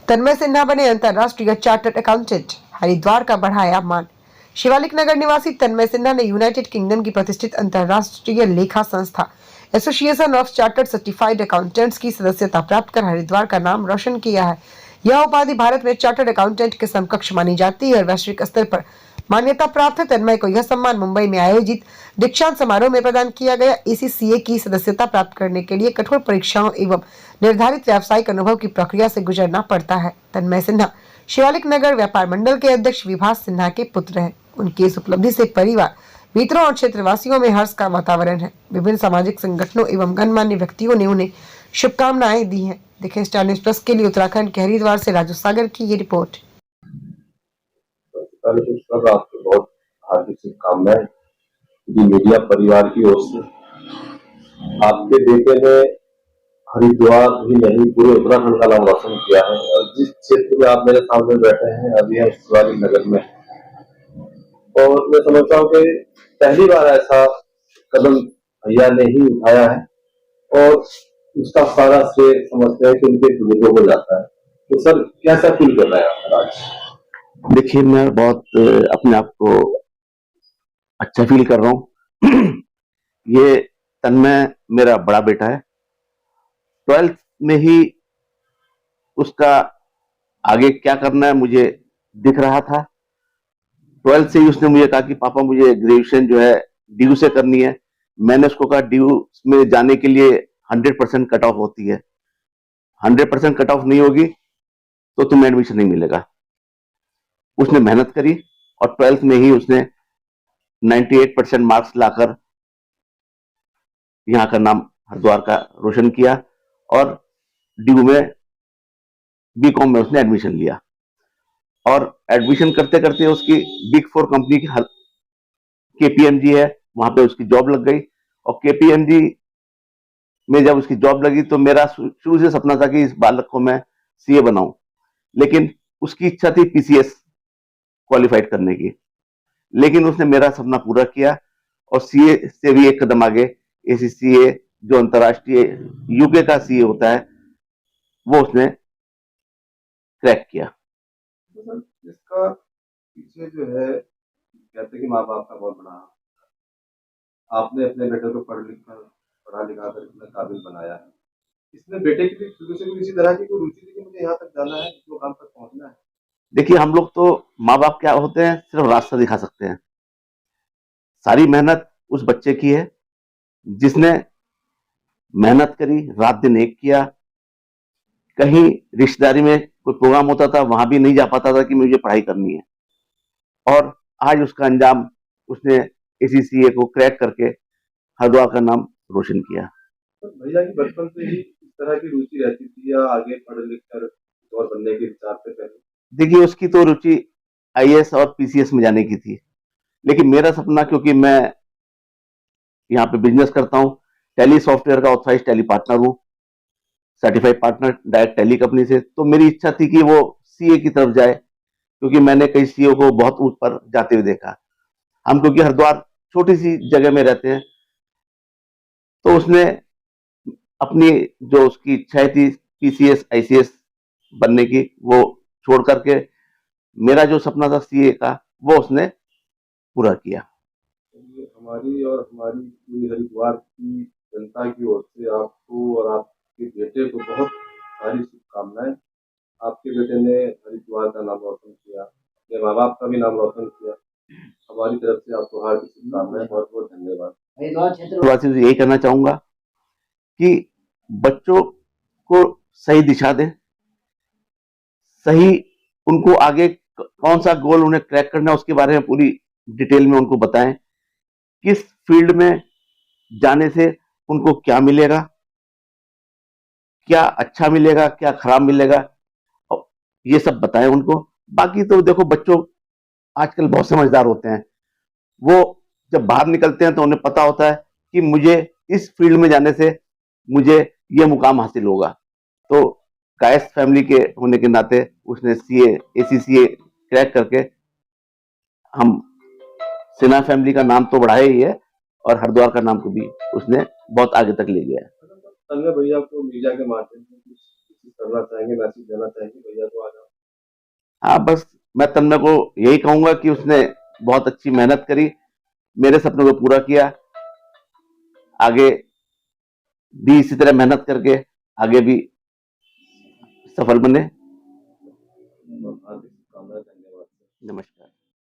तन्मय सिन्हा बने अंतर्राष्ट्रीय chartered accountant, Haridwar का बढ़ाया मान। शिवालिक नगर निवासी तन्मय सिन्हा ने यूनाइटेड किंगडम की प्रतिष्ठित अंतर्राष्ट्रीय लेखा संस्था association of chartered certified accountants की सदस्यता प्राप्त कर हरिद्वार का नाम रोशन किया है। यह उपाधि भारत में चार्टर्ड अकाउंटेंट के समकक्ष मानी जाती है और वैश्विक स्तर पर मान्यता प्राप्त है। तन्मय को यह सम्मान मुंबई में आयोजित दीक्षांत समारोह में प्रदान किया गया। एसीसीए की सदस्यता प्राप्त करने के लिए कठोर परीक्षाओं एवं निर्धारित व्यावसायिक अनुभव की प्रक्रिया से गुजरना पड़ता है। तन्मय सिन्हा शिवालिक नगर व्यापार मंडल के अध्यक्ष विभास सिन्हा के पुत्र हैं। उनकी इस उपलब्धि से परिवार, मित्रों और क्षेत्रवासियों में हर्ष का वातावरण है। विभिन्न सामाजिक संगठनों एवं गणमान्य व्यक्तियों ने उन्हें शुभकामनाएं दी हैं। देखें स्टार न्यूज प्लस के लिए उत्तराखंड के हरिद्वार से राजू सागर की ये रिपोर्ट। आपको बहुत हार्दिक शुभकामनाएं मीडिया परिवार की ओर से। आपके बेटे ने हरिद्वार ही नहीं पूरे उत्तराखंड का नाम रोशन किया है और जिस क्षेत्र में आप मेरे सामने बैठे हैं अभी हम शिवालिक नगर में, और मैं समझता हूँ कि पहली बार ऐसा कदम भैया ने ही उठाया है और उसका सारा श्रेय समझते हैं कि उनके बुजुर्गों को जाता है। तो सर कैसा फील कर रहा है आज? देखिए, मैं बहुत अपने आप को अच्छा फील कर रहा हूँ। ये तन्मय मेरा बड़ा बेटा है। 12th में ही उसका आगे क्या करना है मुझे दिख रहा था। 12th से ही उसने मुझे कहा कि पापा मुझे ग्रेजुएशन जो है डीयू से करनी है। मैंने उसको कहा डीयू में जाने के लिए 100% कट ऑफ होती है, 100% कट ऑफ नहीं होगी तो तुम्हें एडमिशन नहीं मिलेगा। उसने मेहनत करी और 12th में ही उसने 98% मार्क्स लाकर यहाँ का नाम हरिद्वार का रोशन किया और डीयू में बीकॉम में उसने एडमिशन लिया। और एडमिशन करते करते उसकी बिग 4 कंपनी की केपीएमजी है, वहां पे उसकी जॉब लग गई। और केपीएमजी में जब उसकी जॉब लगी तो मेरा शुरू से सपना था कि इस बालक को मैं सीए बनाऊं, लेकिन उसकी इच्छा थी पीसीएस क्वालिफाइड करने की। लेकिन उसने मेरा सपना पूरा किया और सीए से भी एक कदम आगे एसीसीए जो अंतरराष्ट्रीय यूके का सीए होता है वो उसने क्रैक किया। तो इसका पीछे जो है कहते कि माँ बाप का बहुत बड़ा, आपने अपने बेटे को पढ़ा लिखा कर इतना काबिल बनाया है। इसमें बेटे की शुरू से किसी तरह की कोई रुचि थी कि मुझे यहाँ तक जाना है, इस मुकाम तक पहुंचना है? देखिए, हम लोग तो माँ बाप क्या होते हैं, सिर्फ रास्ता दिखा सकते हैं। सारी मेहनत उस बच्चे की है जिसने मेहनत करी, रात दिन एक किया। कहीं रिश्तेदारी में कोई प्रोग्राम होता था वहां भी नहीं जा पाता था कि मुझे पढ़ाई करनी है, और आज उसका अंजाम उसने एसीसीए को क्रैक करके हरिद्वार का नाम रोशन किया। तो भैया की बचपन से ही इस तरह की रुचि रहती थी या आगे पढ़ लिख कर और बनने के विचार से पहले? देखिए, उसकी तो रुचि आईएएस और पीसीएस में जाने की थी, लेकिन मेरा सपना, क्योंकि मैं यहाँ पे बिजनेस करता हूँ, टैली सॉफ्टवेयर का ऑथराइज टैली पार्टनर हूँ, certified partner direct tally company से, तो मेरी इच्छा थी कि वो सीए की तरफ जाए, क्योंकि मैंने कई सीईओ को बहुत ऊपर जाते हुए देखा। हम क्योंकि हरिद्वार छोटी सी जगह में रहते हैं, तो उसने अपनी जो उसकी इच्छा थी पीसीएस आईसीएस बनने की, वो छोड़ करके मेरा जो सपना था सीए का वो उसने पूरा किया। हमारी और हमारी पूरी हरिद्वार की जनता की ओर से आपको और आपके बेटे को बहुत सारी शुभकामनाएं। आपके बेटे ने हरिद्वार का नाम रोशन किया, अपने माँ बाप का भी नाम रोशन किया। हमारी तरफ से आपको हार्दिक शुभकामनाएं, बहुत बहुत धन्यवाद। वासी से यही कहना चाहूंगा कि बच्चों को सही दिशा दें, सही उनको आगे कौन सा गोल उन्हें क्रैक करना है उसके बारे में पूरी डिटेल में उनको बताएं। किस फील्ड में जाने से उनको क्या मिलेगा, क्या अच्छा मिलेगा, क्या खराब मिलेगा, और ये सब बताएं उनको। बाकी तो देखो, बच्चों आजकल बहुत समझदार होते हैं, वो जब बाहर निकलते हैं तो उन्हें पता होता है कि मुझे इस फील्ड में जाने से मुझे ये मुकाम हासिल होगा। तो कायस्थ फैमिली के होने के नाते उसने सीए एसीसीए क्रैक करके हम सिन्हा फैमिली का नाम तो बढ़ाया ही है और हरिद्वार का नाम को भी उसने बहुत आगे तक ले गया है। तन्मय भैया को मीडिया के माध्यम से करना चाहेंगे, मैसेज देना चाहेंगे भैया को आज आप? हाँ, बस मैं तन्मय को यही कहूंगा कि उसने बहुत अच्छी मेहनत करी, मेरे सपनों को पूरा किया। आगे भी इसी तरह मेहनत करके आगे भी सफल बने। हार्दिक शुभकामनाएं, धन्यवाद। नमस्कार।